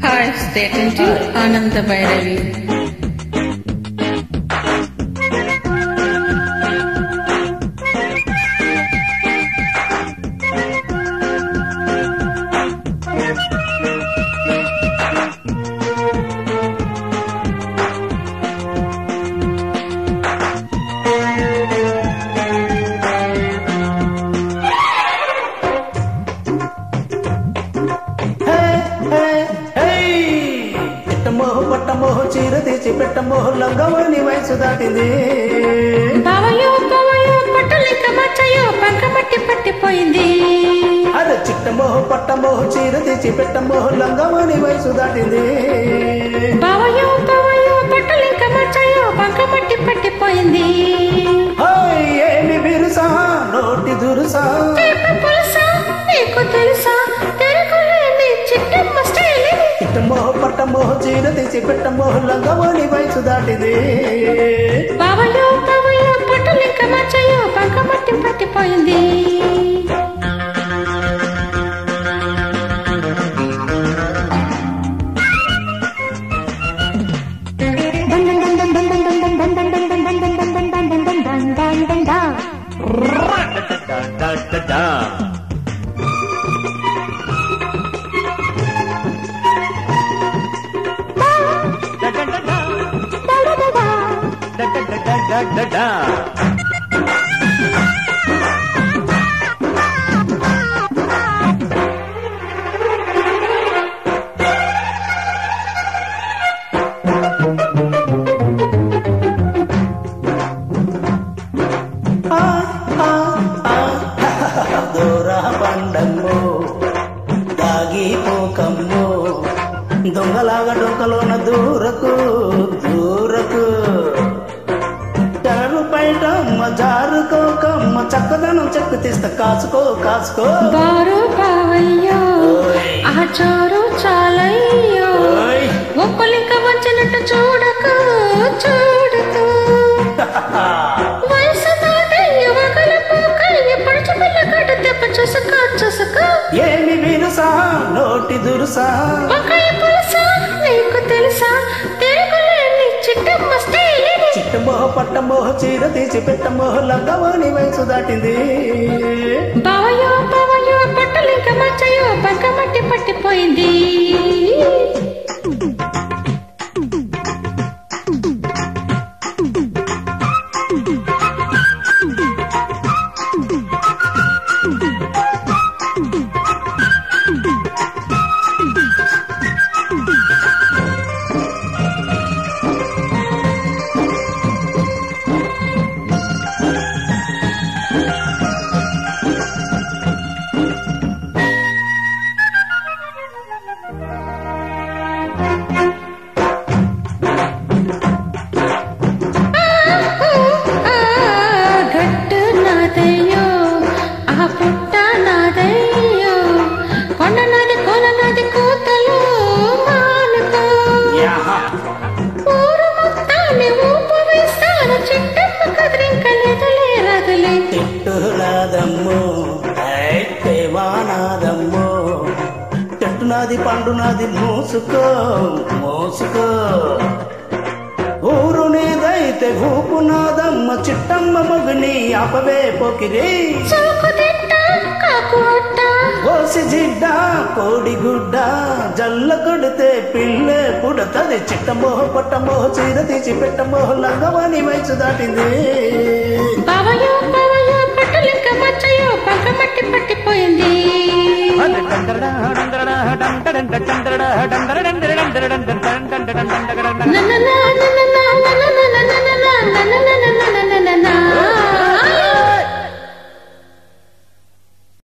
Hi, stay tuned to Ananda Bhairavi. పట్టమో చీర తెచ్చి పెట్టమో లంగమని వయసు దాటింది బావయో బావయో పట్టలేక మచ్చయో బంకమట్టి పట్టిపోయింది అరే చిట్టమో పట్టమో చీర తెచ్చి పెట్టమో లంగమని వయసు దాటింది బావయో బావయో పట్టలేక మచ్చయో బంకమట్టి పట్టిపోయింది ఏమి బిరుసా నోటి దురుసా పులుసా నీకు తెలుసా తెరకులేని చిట్టమ్మ స్టైల్ చిట్టమో పట్టమో చీర తెచ్చి పెట్టమో లంగమని వయసు దాటింది బావయో బావయో పట్టలేక మచ్చయో బంకమట్టి పట్టిపోయింది దూరా పండమ్మో దాగిపోకమ్మో దొంగలాగా డొంకలోన దూరకు దూరకు తెరలు బయటమ్మ జారుకోకమ్మ చక్కదనం చెక్కు తీస్తా కాసుకో కాసుకో బారు బావయ్యో ఆ చోరు చాలయ్యో ఒక్కలింక వచ్చినట్టు చూడకు చూడకు వయసు దాటయ్యో వగలపోకయ్య పడుచు పిల్ల కట్ట తెప్ప చూసుకో చూసుకో ఏమి విరుసా నోటి దురుసా వంకాయ పులుసా నీకు తెలుసా తెరుగులేని చిట్టమ్మ స్టైల్ చిట్టమో పట్టమో చీర తీసి పెట్టమో లంగమని వయసు దాటింది బావయో బావయో పట్టలింక మచ్చయో బంకమట్టి పట్టిపోయింది గట్టు నాదయ్యో ఆ పుట్ట నాదయ్యో కొండ నాది కోన నాది కూతలు మానుకో ఊరు మొత్తాన్ని ఊపు వేస్తాను చిట్టమ్మ కదిరింకలేదులే రదులే చెట్టులాదమ్మో దేవానాదమ్మో చెట్టు నాది పండు నాది మోసుకో మోసుకో ఊరు నీదైతే ఊపు నాదమ్మ చిట్టమ్మ మగుని ఆపవే పోకిరి చౌకు తిట్ట కాకు అట్ట కోసి జిడ్డ కోడిగుడ్డ జల్ల కొడితే పిల్లే పుడతది చిట్టమో పట్టమో చీర తీసి పెట్టమో లంగమని వయసు దాటింది బావయో బావయో పట్టలింక మచ్చయో బంకమట్టి పట్టిపోయింది నన్న